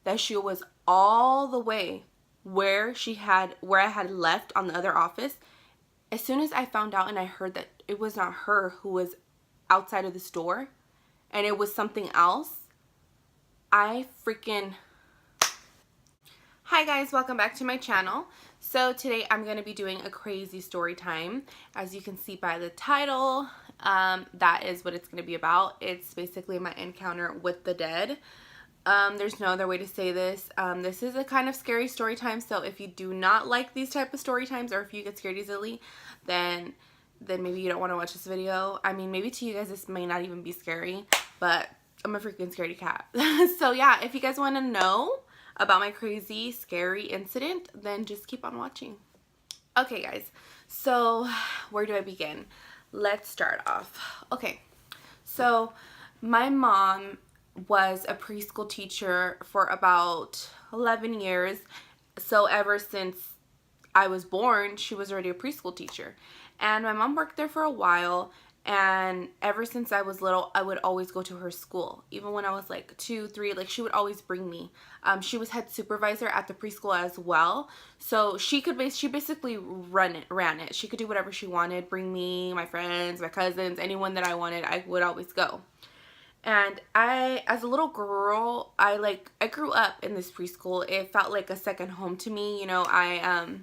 that she was all the way where I had left on the other office. As soon as I found out and I heard that it was not her who was outside of the store and it was something else, I freaking... Hi guys, welcome back to my channel. So today I'm going to be doing a crazy story time. As you can see by the title, that is what it's going to be about. It's basically my encounter with the dead. There's no other way to say this. This is a kind of scary story time, so if you do not like these type of story times, or if you get scared easily, then maybe you don't want to watch this video. I mean, maybe to you guys this may not even be scary, but I'm a freaking scaredy cat. So yeah, if you guys want to know about my crazy, scary incident, then just keep on watching. Okay guys, so where do I begin? Let's start off. Okay, so my mom was a preschool teacher for about 11 years. So ever since I was born, she was already a preschool teacher. And my mom worked there for a while. And ever since I was little, I would always go to her school. Even when I was like 2, 3, like she would always bring me. She was head supervisor at the preschool as well. So she basically ran it. She could do whatever she wanted. Bring me, my friends, my cousins, anyone that I wanted, I would always go. And as a little girl, I grew up in this preschool. It felt like a second home to me. You know, I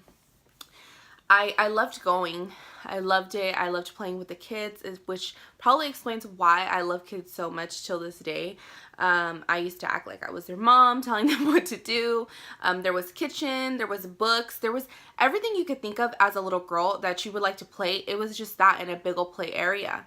loved going. I loved it. I loved playing with the kids, which probably explains why I love kids so much till this day. I used to act like I was their mom, telling them what to do. There was kitchen, there was books, there was everything you could think of as a little girl that you would like to play. It was just that in a big old play area.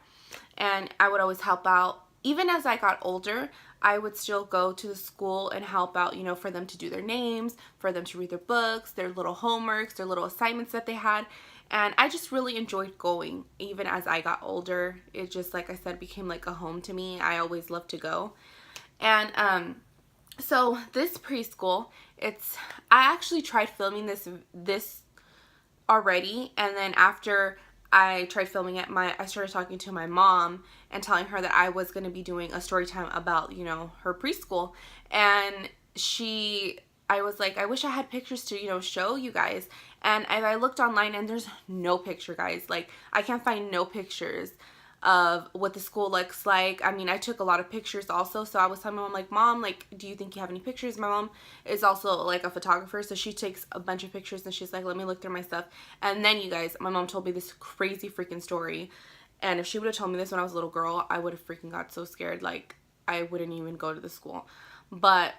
And I would always help out. Even as I got older, I would still go to the school and help out, you know, for them to do their names, for them to read their books, their little homeworks, their little assignments that they had. And I just really enjoyed going. Even as I got older, it just, like I said, became like a home to me. I always loved to go. And so this preschool, I actually tried filming this already, and then after I tried filming it, I started talking to my mom and telling her that I was going to be doing a story time about, you know, her preschool. And I was like, I wish I had pictures to, you know, show you guys. And I looked online and there's no picture, guys. Like, I can't find no pictures of what the school looks like. I mean, I took a lot of pictures also, so I was telling my mom, like, Mom, like, do you think you have any pictures? My mom is also like a photographer, so she takes a bunch of pictures and she's like, let me look through my stuff. And then, you guys, my mom told me this crazy freaking story, and if she would have told me this when I was a little girl, I would have freaking got so scared, like, I wouldn't even go to the school. But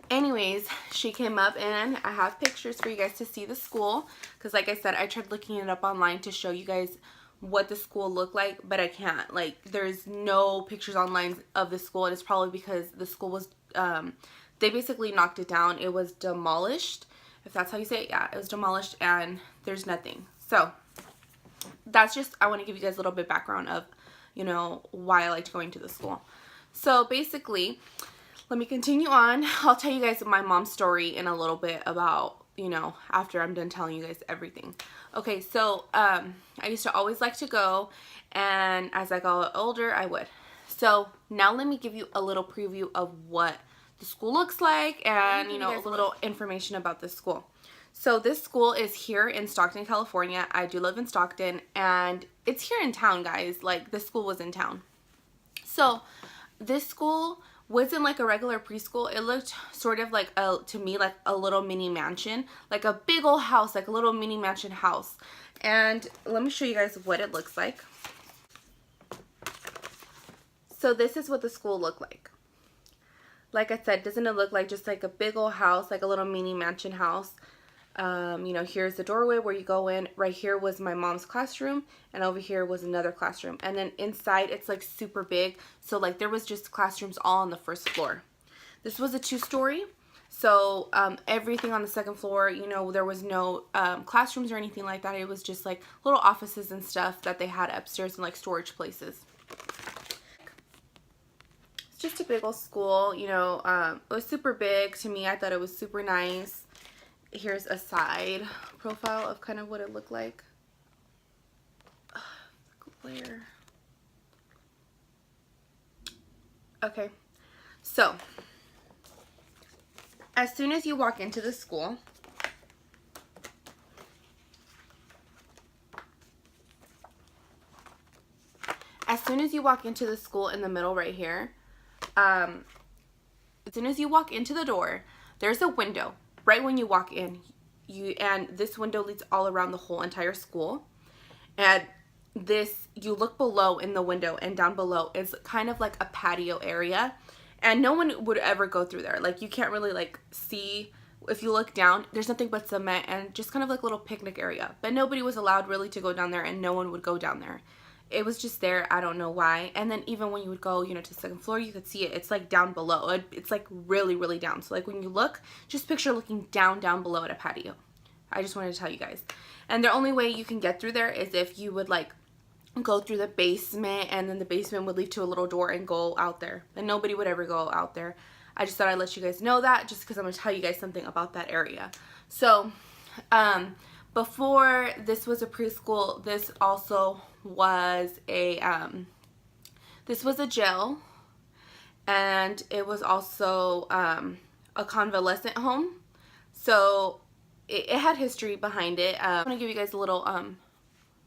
anyways, she came up and I have pictures for you guys to see the school, because like I said, I tried looking it up online to show you guys what the school looked like, but I can't. Like, there's no pictures online of the school, and it's probably because the school was they basically knocked it down. It was demolished, if that's how you say it. Yeah, it was demolished and there's nothing. So that's just, I want to give you guys a little bit of background of, you know, why I liked going to the school. So basically, let me continue on. I'll tell you guys my mom's story in a little bit about, you know, after I'm done telling you guys everything. Okay, so I used to always like to go, and as I got older, I would. So now let me give you a little preview of what the school looks like, and, you know, a little information about this school. So this school is here in Stockton, California. I do live in Stockton, and it's here in town, guys. Like, this school was in town. So this school wasn't like a regular preschool. It looked sort of like, to me, like a little mini mansion, like a big old house, like a little mini mansion house. And let me show you guys what it looks like. So this is what the school looked like. Like I said, doesn't it look like just like a big old house, like a little mini mansion house? You know, here's the doorway where you go in. Right here was my mom's classroom, and over here was another classroom. And then inside, it's like super big. So like there was just classrooms all on the first floor. This was a 2-story. So everything on the second floor, you know, there was no classrooms or anything like that. It was just like little offices and stuff that they had upstairs and like storage places. It's just a big old school, you know. It was super big to me. I thought it was super nice. Here's a side profile of kind of what it looked like. Glare. Okay, so as soon as you walk into the school, in the middle right here, as soon as you walk into the door, there's a window right when you walk in. And this window leads all around the whole entire school. And you look below in the window, and down below is kind of like a patio area. And no one would ever go through there. Like, you can't really like see. If you look down, there's nothing but cement and just kind of like a little picnic area. But nobody was allowed really to go down there, and no one would go down there. It was just there. I don't know why. And then even when you would go, to the second floor, you could see it. It's like down below. It's like really, really down. So like when you look, just picture looking down below at a patio. I just wanted to tell you guys. And the only way you can get through there is if you would like go through the basement, and then the basement would lead to a little door and go out there. And nobody would ever go out there. I just thought I'd let you guys know that, just because I'm going to tell you guys something about that area. So, before this was a preschool, this also was a jail, and it was also a convalescent home. So it had history behind it. I'm going to give you guys a little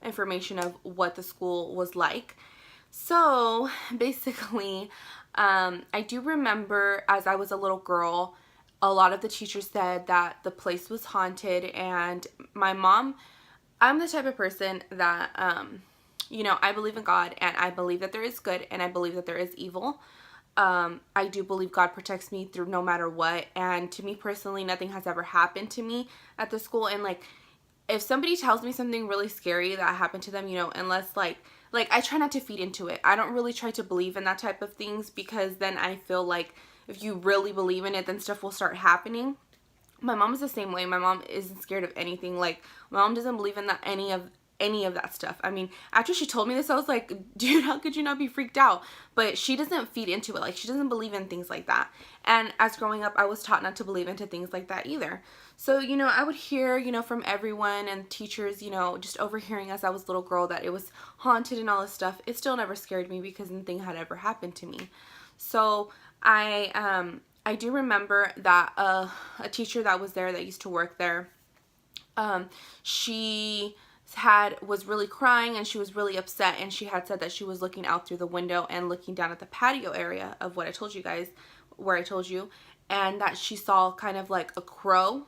information of what the school was like. So basically, I do remember as I was a little girl, a lot of the teachers said that the place was haunted. And my mom, I'm the type of person that, I believe in God, and I believe that there is good, and I believe that there is evil. I do believe God protects me through no matter what. And to me personally, nothing has ever happened to me at the school. And like, if somebody tells me something really scary that happened to them, unless like I try not to feed into it. I don't really try to believe in that type of things, because then I feel like if you really believe in it, then stuff will start happening. My mom is the same way. My mom isn't scared of anything. Like, my mom doesn't believe in any of that stuff. I mean, after she told me this, I was like, dude, how could you not be freaked out? But she doesn't feed into it. Like, she doesn't believe in things like that. And as growing up, I was taught not to believe into things like that either. So, I would hear, from everyone and teachers, just overhearing as I was a little girl that it was haunted and all this stuff. It still never scared me, because nothing had ever happened to me. So I do remember that a teacher that was there, that used to work there, she was really crying, and she was really upset, and she had said that she was looking out through the window and looking down at the patio area of what I told you guys, where I told you, and that she saw kind of like a crow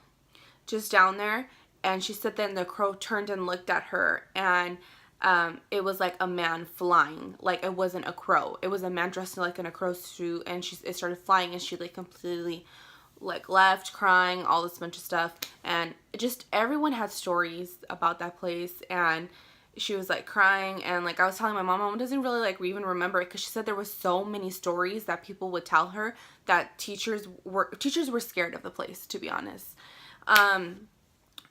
just down there. And she said then the crow turned and looked at her, and it was like a man flying. Like, it wasn't a crow, it was a man dressed like in a crow suit, and it started flying, and she like completely like left crying, all this bunch of stuff. And just everyone had stories about that place, and she was like crying. And like I was telling my mom doesn't really like even remember it, because she said there was so many stories that people would tell her that teachers were scared of the place, to be honest.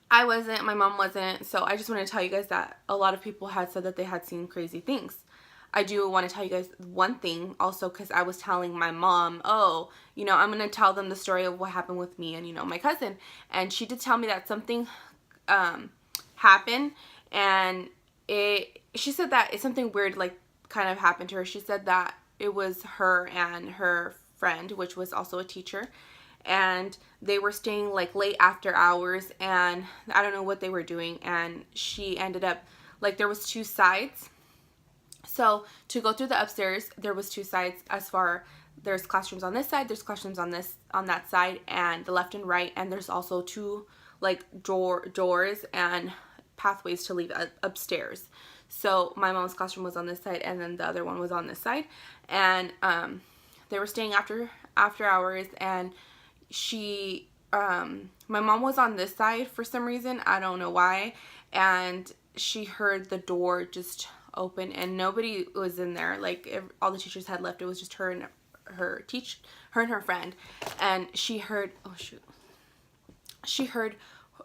I wasn't, my mom wasn't, so I just want to tell you guys that a lot of people had said that they had seen crazy things. I do want to tell you guys one thing also, because I was telling my mom, I'm going to tell them the story of what happened with me and, my cousin. And she did tell me that something happened, and she said that it's something weird like kind of happened to her. She said that it was her and her friend, which was also a teacher, and they were staying like late after hours, and I don't know what they were doing, and she ended up, like, there was two sides. So to go through the upstairs, there was two sides. There's classrooms on this side, there's classrooms on that side, and the left and right, and there's also two like doors and pathways to leave upstairs. So my mom's classroom was on this side, and then the other one was on this side, and they were staying after hours, and my mom was on this side for some reason, I don't know why, and she heard the door just open, and nobody was in there. Like, all the teachers had left. It was just her and her friend, and she heard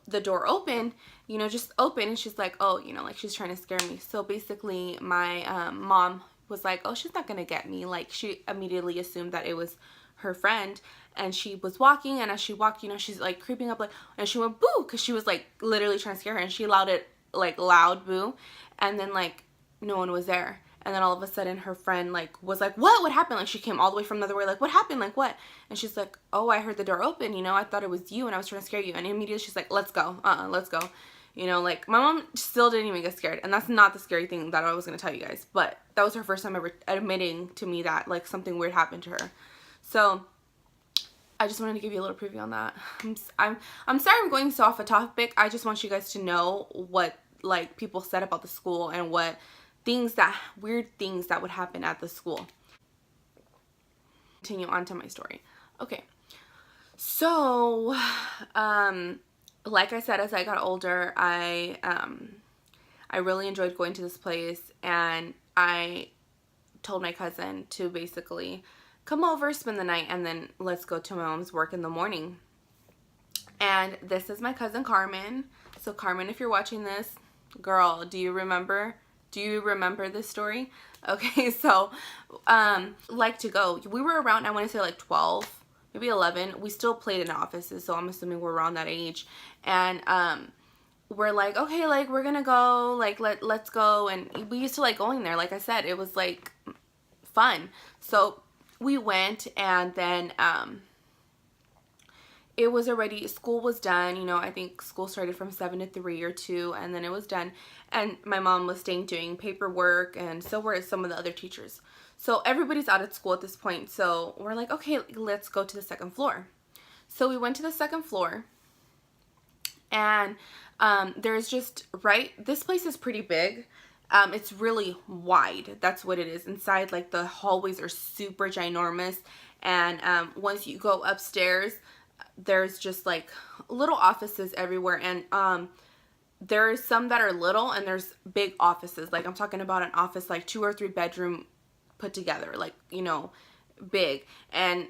the door open, just open, and she's like, like she's trying to scare me. So basically my mom was like, oh, she's not gonna get me. Like, she immediately assumed that it was her friend, and she was walking, and as she walked, she's like creeping up, like, and she went boo, because she was like literally trying to scare her, and she loud boo, and then like no one was there. And then all of a sudden her friend like was like, what happened? Like she came all the way from the other way, like, what happened? Like what? And she's like, oh, I heard the door open, you know, I thought it was you and I was trying to scare you. And immediately she's like, let's go. Let's go. You know, like my mom still didn't even get scared. And that's not the scary thing that I was going to tell you guys. But that was her first time ever admitting to me that like something weird happened to her. So I just wanted to give you a little preview on that. I'm sorry I'm going so off a topic. I just want you guys to know what like people said about the school and what weird things that would happen at the school. Continue on to my story. Okay. So, like I said, as I got older, I really enjoyed going to this place, and I told my cousin to basically come over, spend the night, and then let's go to my mom's work in the morning. And this is my cousin Carmen. So Carmen, if you're watching this, girl, do you remember this story? Okay, so like to go. We were around, I want to say like 12, maybe 11. We still played in offices, so I'm assuming we're around that age. And we're like, okay, like we're gonna go, like let's go. And we used to like going there. Like I said, it was like fun. So we went, and then it was already, school was done, you know, I think school started from 7 to 3 or 2, and then it was done, and my mom was staying doing paperwork, and so were some of the other teachers. So everybody's out at school at this point, so we're like, okay, let's go to the second floor. So we went to the second floor, and there's just, this place is pretty big. It's really wide. That's what it is. Inside, like, the hallways are super ginormous. And once you go upstairs, there's just, like, little offices everywhere. And there's some that are little, and there's big offices. Like, I'm talking about an office, like, 2 or 3 bedroom put together. Like, you know, big. And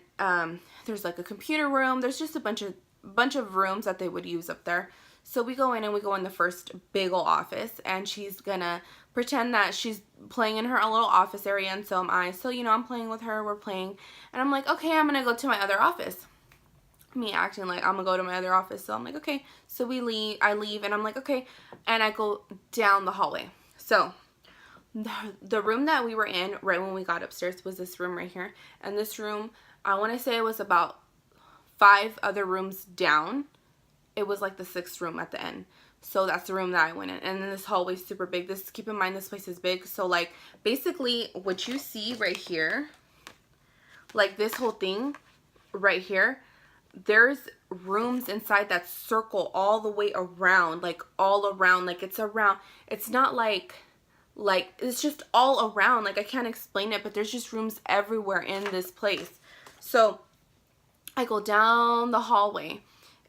there's, like, a computer room. There's just a bunch of rooms that they would use up there. So we go in, and we go in the first big old office, and she's gonna pretend that she's playing in her little office area, and so am I. So, you know, I'm playing with her, we're playing, and I'm like, okay, I'm gonna go to my other office. Me acting like I'm gonna go to my other office. So I'm like, okay. So I leave, and I'm like, okay, and I go down the hallway. So the room that we were in right when we got upstairs was this room right here, and this room, I want to say it was about 5 other rooms down. It was like the 6th room at the end. So that's the room that I went in. And then this hallway is super big. Keep in mind, this place is big. So like basically what you see right here, like this whole thing right here, there's rooms inside that circle all the way around, like all around, like it's around. It's not like it's just all around. Like I can't explain it, but there's just rooms everywhere in this place. So I go down the hallway.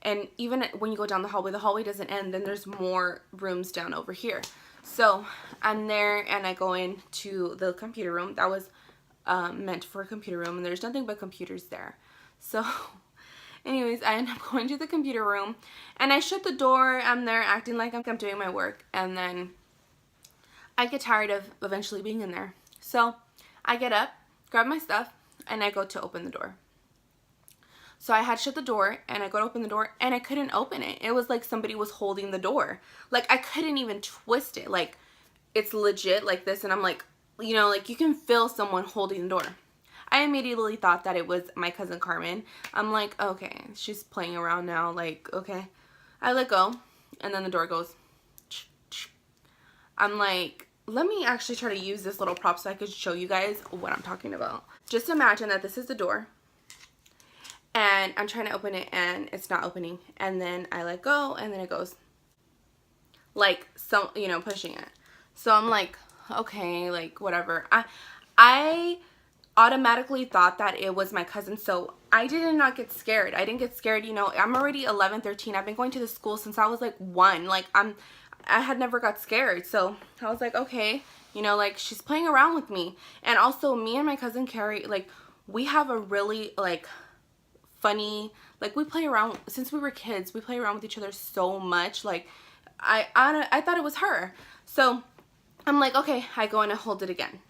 And even when you go down the hallway doesn't end. Then there's more rooms down over here. So I'm there, and I go into the computer room. That was meant for a computer room, and there's nothing but computers there. So anyways, I end up going to the computer room, and I shut the door. I'm there acting like I'm doing my work, and then I get tired of eventually being in there. So I get up, grab my stuff, and I go to open the door. So I had shut the door, and I go to open the door, and I couldn't open it. It was like somebody was holding the door. Like, I couldn't even twist it. Like, it's legit like this, and I'm like, you know, like, you can feel someone holding the door. I immediately thought that it was my cousin Carmen. I'm like, okay, she's playing around now. Like, okay. I let go, and then the door goes. I'm like, let me actually try to use this little prop so I could show you guys what I'm talking about. Just imagine that this is the door. And I'm trying to open it, and it's not opening. And then I let go, and then it goes. Like, so, you know, pushing it. So I'm like, okay, like, whatever. I automatically thought that it was my cousin, so I did not get scared. I didn't get scared, you know. I'm already 11, 13. I've been going to the school since I was, like, 1. Like, I had never got scared. So I was like, okay, you know, like, she's playing around with me. And also, me and my cousin Carrie, like, we have a really, like, funny, like, we play around since we were kids. We play around with each other so much. Like, I thought it was her. So I'm like, okay, I go and I hold it again.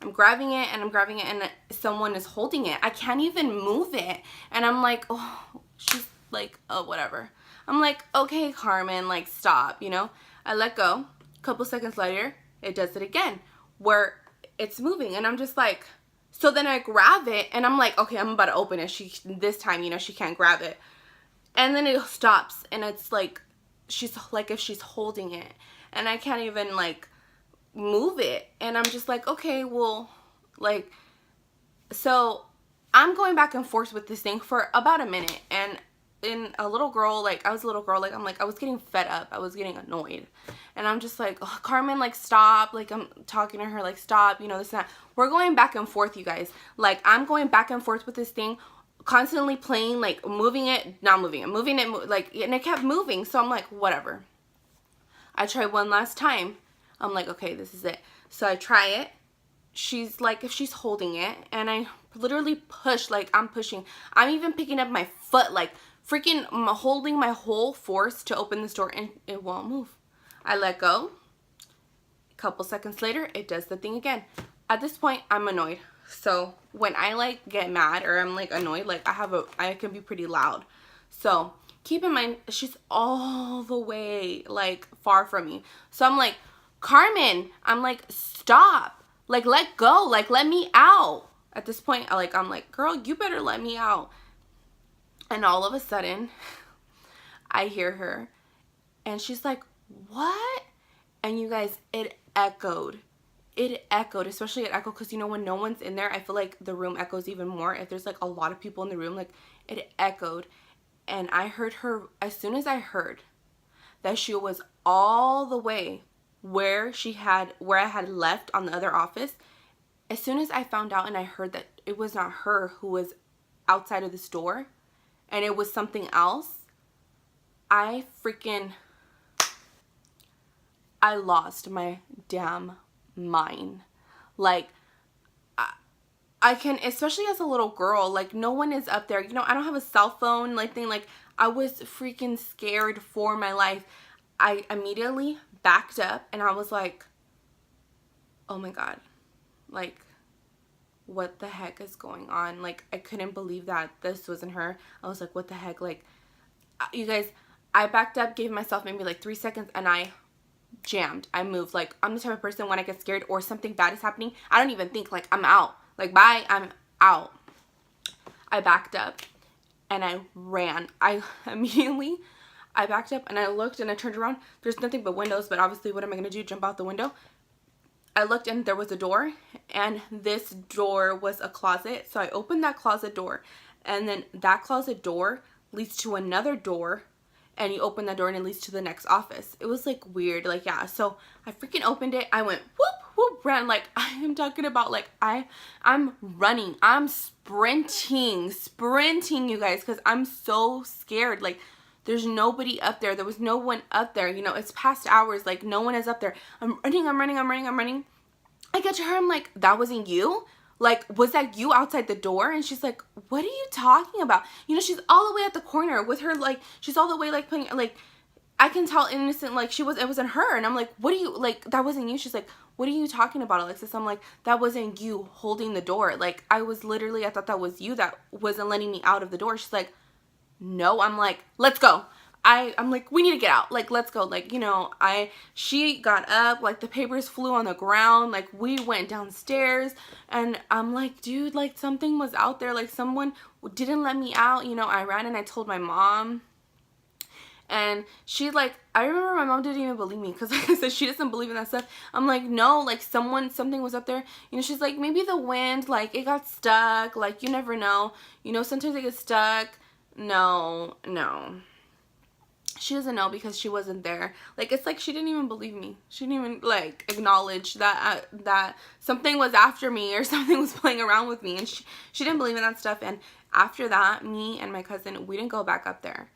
I'm grabbing it, and someone is holding it. I can't even move it. And I'm like, oh, she's like, oh, whatever. I'm like, okay, Carmen, like, stop, you know. I let go. A couple seconds later, it does it again, where it's moving. And I'm just like, so then I grab it and I'm like, okay, I'm about to open it. This time, you know, she can't grab it. And then it stops and it's like, she's like, if she's holding it and I can't even like move it. And I'm just like, okay, well, like, so I'm going back and forth with this thing for about a minute. And in a little girl, like, I was a little girl, like, I'm like, I was getting fed up. I was getting annoyed. And I'm just like, oh, Carmen, like, stop. Like, I'm talking to her, like, stop, you know, this and that. We're going back and forth, you guys. Like, I'm going back and forth with this thing, constantly playing, like, moving it, not moving it, moving it, like, and it kept moving. So I'm like, whatever. I try one last time. I'm like, okay, this is it. So I try it. She's like, if she's holding it, and I literally push, like, I'm pushing. I'm even picking up my foot, like, freaking holding my whole force to open this door, and it won't move. I let go. A couple seconds later, it does the thing again. At this point, I'm annoyed. So when I like get mad or I'm like annoyed, like I can be pretty loud. So keep in mind, she's all the way like far from me. So I'm like, Carmen, I'm like, stop. Like, let go. Like, let me out. At this point, I'm like, girl, you better let me out. And all of a sudden, I hear her. And she's like, what? And you guys, it echoed. It echoed, especially it echoed because, you know, when no one's in there, I feel like the room echoes even more. If there's, like, a lot of people in the room, like, it echoed. And I heard her, as soon as I heard that she was all the way where I had left on the other office, as soon as I found out and I heard that it was not her who was outside of this door and it was something else, I lost my damn mind. Like, I can, especially as a little girl, like, no one is up there. You know, I don't have a cell phone, like, thing. Like, I was freaking scared for my life. I immediately backed up and I was like, oh my God, like, what the heck is going on? Like, I couldn't believe that this wasn't her. I was like, what the heck? Like, you guys, I backed up, gave myself maybe like 3 seconds, and I jammed. I moved. Like, I'm the type of person when I get scared or something bad is happening, I don't even think, like, I'm out. Like, bye, I'm out. I backed up and I ran. I backed up and I looked and I turned around. There's nothing but windows, but obviously what am I going to do? Jump out the window? I looked and there was a door, and this door was a closet. So I opened that closet door, and then that closet door leads to another door, and you open that door and it leads to the next office. It was like weird. Like, yeah. So I freaking opened it. I went whoop, whoop, ran. Like, I am talking about, like, I'm running. I'm sprinting, you guys, because I'm so scared. Like, there's nobody up there. There was no one up there. You know, it's past hours. Like, no one is up there. I'm running. I get to her. I'm like, that wasn't you? Like, was that you outside the door? And she's like, what are you talking about? You know, she's all the way at the corner with her, like, she's all the way, like, playing, like, I can tell innocent, like, it wasn't her. And I'm like, what are you, like, that wasn't you. She's like, what are you talking about, Alexis? I'm like, that wasn't you holding the door. Like, I thought that was you that wasn't letting me out of the door. She's like, no. I'm like, let's go. I'm like, we need to get out. Like, let's go. Like, you know, she got up, like, the papers flew on the ground. Like, we went downstairs, and I'm like, dude, like, something was out there. Like, someone didn't let me out. You know, I ran and I told my mom, and she, like, I remember my mom didn't even believe me, because, like I said, she doesn't believe in that stuff. I'm like, no, like, something was up there. You know, she's like, maybe the wind, like, it got stuck. Like, you never know. You know, sometimes they get stuck. No. She doesn't know because she wasn't there. Like, it's like she didn't even believe me. She didn't even, like, acknowledge that that something was after me or something was playing around with me. And she didn't believe in that stuff. And after that, me and my cousin, we didn't go back up there.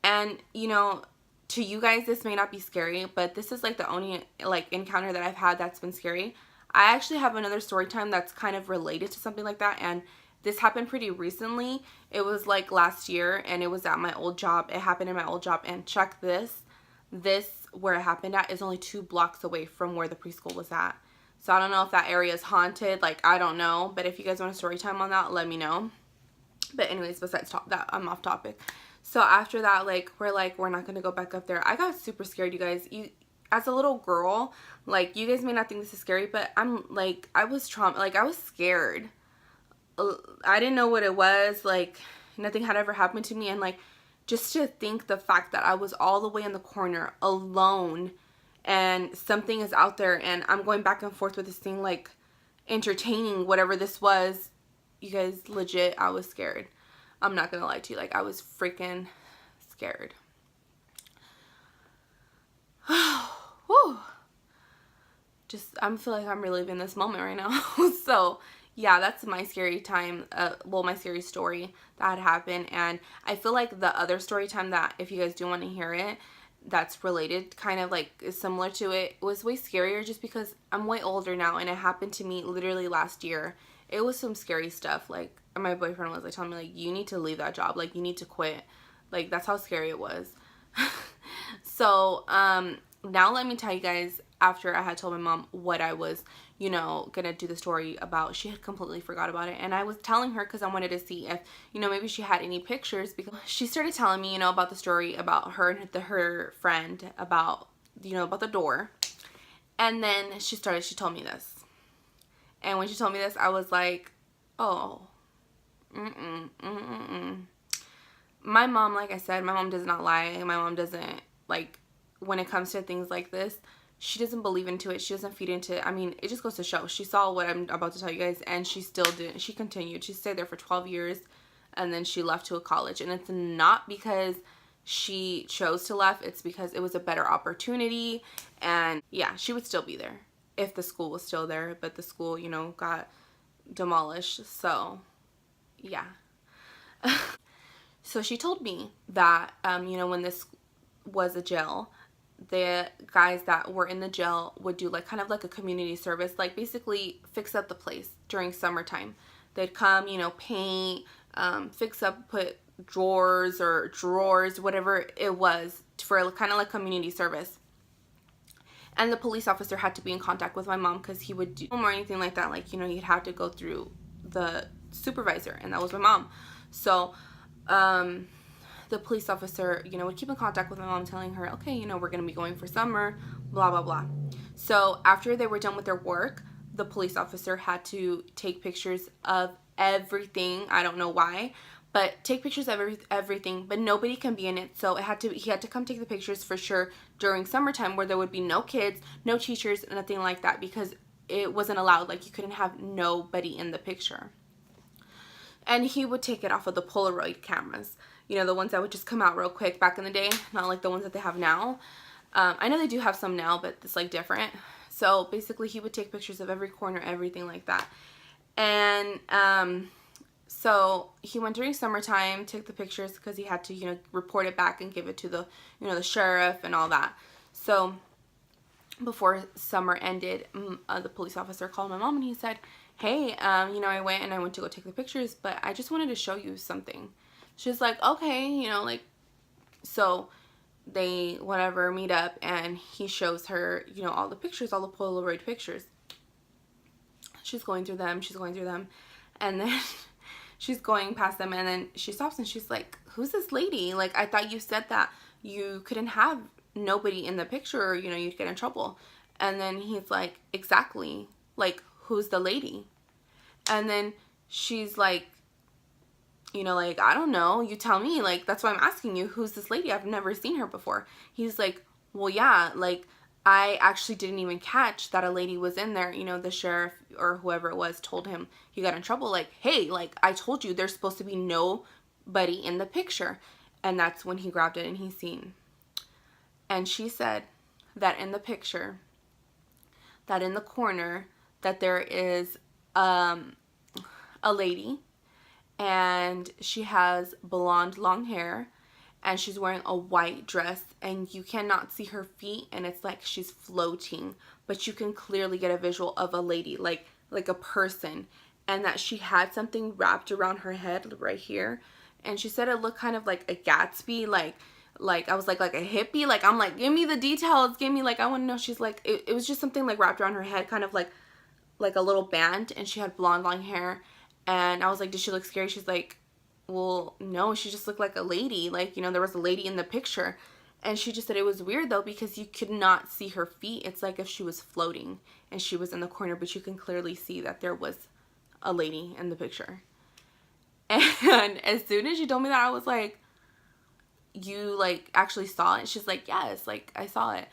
And, you know, to you guys, this may not be scary, but this is, like, the only, like, encounter that I've had that's been scary. I actually have another story time that's kind of related to something like that, and this happened pretty recently. It was, like, last year, and it was at my old job. It happened in my old job, and check this. This, where it happened at, is only 2 blocks away from where the preschool was at. So I don't know if that area is haunted. Like, I don't know. But if you guys want a story time on that, let me know. But anyways, besides that, I'm off topic. So after that, like, we're not going to go back up there. I got super scared, you guys. as a little girl, like, you guys may not think this is scary, but I'm like, I was like, I was scared. I didn't know what it was. Like, nothing had ever happened to me. And like, just to think the fact that I was all the way in the corner alone and something is out there and I'm going back and forth with this thing, like, entertaining whatever this was. You guys, legit, I was scared. I'm not gonna lie to you. Like, I was freaking scared. Whew. Just, I feel like I'm reliving this moment right now. So yeah, that's my scary time, well, my scary story that had happened. And I feel like the other story time that, if you guys do want to hear it, that's related, kind of like is similar to it, was way scarier just because I'm way older now and it happened to me literally last year. It was some scary stuff. Like, my boyfriend was like telling me, like, you need to leave that job, like, you need to quit. Like, that's how scary it was. So now let me tell you guys, after I had told my mom what I was, you know, gonna do the story about, she had completely forgot about it. And I was telling her because I wanted to see if, you know, maybe she had any pictures, because she started telling me, you know, about the story about her and her friend, about, you know, about the door. And then she told me this. And when she told me this, I was like, oh, my mom, like I said, my mom does not lie. My mom doesn't, like, when it comes to things like this, she doesn't believe into it. She doesn't feed into it. I mean, it just goes to show. She saw what I'm about to tell you guys, and she still didn't. She continued. She stayed there for 12 years, and then she left to a college. And it's not because she chose to left. It's because it was a better opportunity. And yeah, she would still be there if the school was still there. But the school, you know, got demolished. So yeah. So she told me that, you know, when this was a jail, the guys that were in the jail would do like kind of like a community service, like basically fix up the place during summertime. They'd come, you know, paint, fix up, put drawers, whatever it was, for kind of like community service. And the police officer had to be in contact with my mom because he would do or anything like that. Like, you know, you'd have to go through the supervisor, and that was my mom. So the police officer, you know, would keep in contact with my mom, telling her, okay, you know, we're going to be going for summer, blah, blah, blah. So after they were done with their work, the police officer had to take pictures of everything. I don't know why, but take pictures of everything, but nobody can be in it. So he had to come take the pictures for sure during summertime, where there would be no kids, no teachers, nothing like that, because it wasn't allowed. Like, you couldn't have nobody in the picture. And he would take it off of the Polaroid cameras. You know, the ones that would just come out real quick back in the day. Not like the ones that they have now. I know they do have some now, but it's like different. So basically he would take pictures of every corner, everything like that. And so he went during summertime, took the pictures because he had to, you know, report it back and give it to the, you know, the sheriff and all that. So before summer ended, the police officer called my mom and he said, hey, you know, I went to go take the pictures, but I just wanted to show you something. She's like, okay, you know, like, so they, whatever, meet up, and he shows her, you know, all the pictures, all the Polaroid pictures. She's going through them, and then she's going past them, and then she stops and she's like, who's this lady? Like, I thought you said that you couldn't have nobody in the picture, or, you know, you'd get in trouble. And then he's like, exactly, like, who's the lady? And then she's like, you know, like, I don't know, you tell me, like, that's why I'm asking you, who's this lady? I've never seen her before. He's like, well, yeah, like, I actually didn't even catch that a lady was in there. You know, the sheriff or whoever it was told him he got in trouble. Like, hey, like, I told you there's supposed to be nobody in the picture. And that's when he grabbed it and he seen. And she said that in the picture, that in the corner, that there is a lady, and she has blonde long hair, and she's wearing a white dress, and you cannot see her feet, and it's like she's floating, but you can clearly get a visual of a lady, like a person, and that she had something wrapped around her head right here. And she said it looked kind of like a Gatsby, like I was like a hippie, like, I'm like, give me the details, give me, like, I want to know. She's like, it was just something like wrapped around her head, kind of like a little band, and she had blonde long hair. And I was like, did she look scary? She's like, well, no, she just looked like a lady, like, you know, there was a lady in the picture. And she just said it was weird though because you could not see her feet. It's like if she was floating and she was in the corner, but you can clearly see that there was a lady in the picture. And as soon as she told me that, I was like, you like actually saw it? She's like, yes, like I saw it.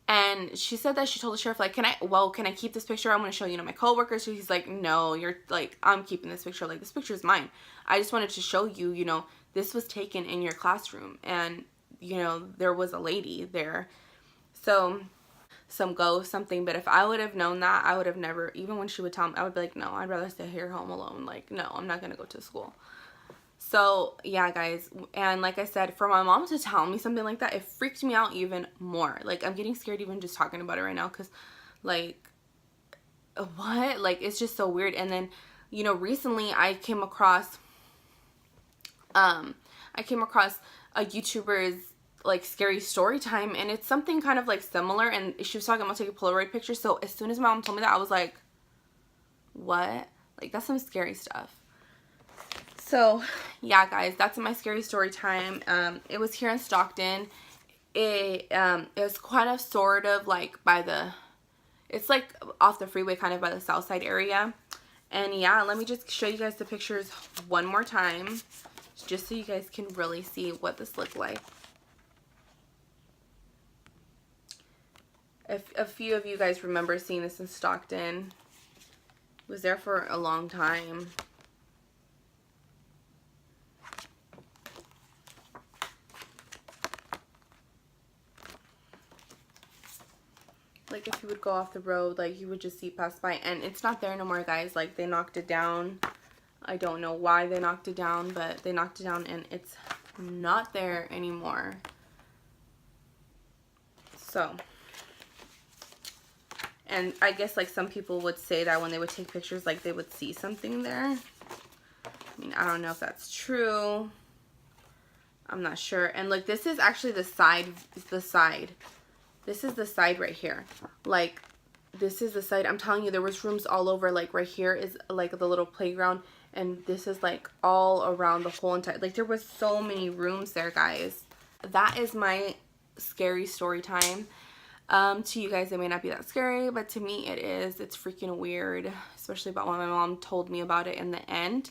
And she said that she told the sheriff, like, can I keep this picture? I'm going to show, you know, my coworkers. So he's like, no, you're like, I'm keeping this picture. Like, this picture is mine. I just wanted to show you, you know, this was taken in your classroom. And, you know, there was a lady there. So, some ghost, something. But if I would have known that, I would have never, even when she would tell me, I would be like, no, I'd rather stay here home alone. Like, no, I'm not going to go to school. So, yeah, guys, and like I said, for my mom to tell me something like that, it freaked me out even more. Like, I'm getting scared even just talking about it right now because, like, what? Like, it's just so weird. And then, you know, recently I came across a YouTuber's, like, scary story time, and it's something kind of, like, similar, and she was talking about taking Polaroid pictures. So, as soon as my mom told me that, I was like, what? Like, that's some scary stuff. So, yeah, guys, that's my scary story time. It was here in Stockton. It was kind of sort of like by the, it's like off the freeway, kind of by the south side area. And yeah, let me just show you guys the pictures one more time, just so you guys can really see what this looked like. If a few of you guys remember seeing this in Stockton, it was there for a long time. Like, if you would go off the road, like, you would just see it pass by. And it's not there no more, guys. Like, they knocked it down. I don't know why they knocked it down, but they knocked it down and it's not there anymore. So, and I guess, like, some people would say that when they would take pictures, like, they would see something there. I mean, I don't know if that's true. I'm not sure. And, look, this is actually the side. This is the side right here. Like, this is the side. I'm telling you, there was rooms all over. Like, right here is, like, the little playground. And this is, like, all around the whole entire... Like, there was so many rooms there, guys. That is my scary story time. To you guys, it may not be that scary. But to me, it is. It's freaking weird. Especially about when my mom told me about it in the end.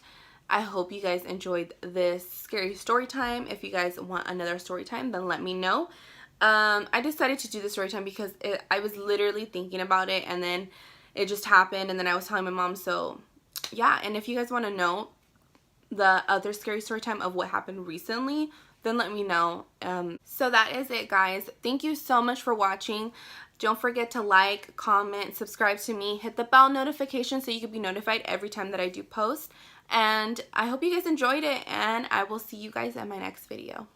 I hope you guys enjoyed this scary story time. If you guys want another story time, then let me know. I decided to do the story time because I was literally thinking about it and then it just happened and then I was telling my mom. So yeah, and if you guys want to know the other scary story time of what happened recently, then let me know. So that is it, guys. Thank you so much for watching. Don't forget to like, comment, subscribe to me, hit the bell notification so you can be notified every time that I do post. And I hope you guys enjoyed it, and I will see you guys in my next video.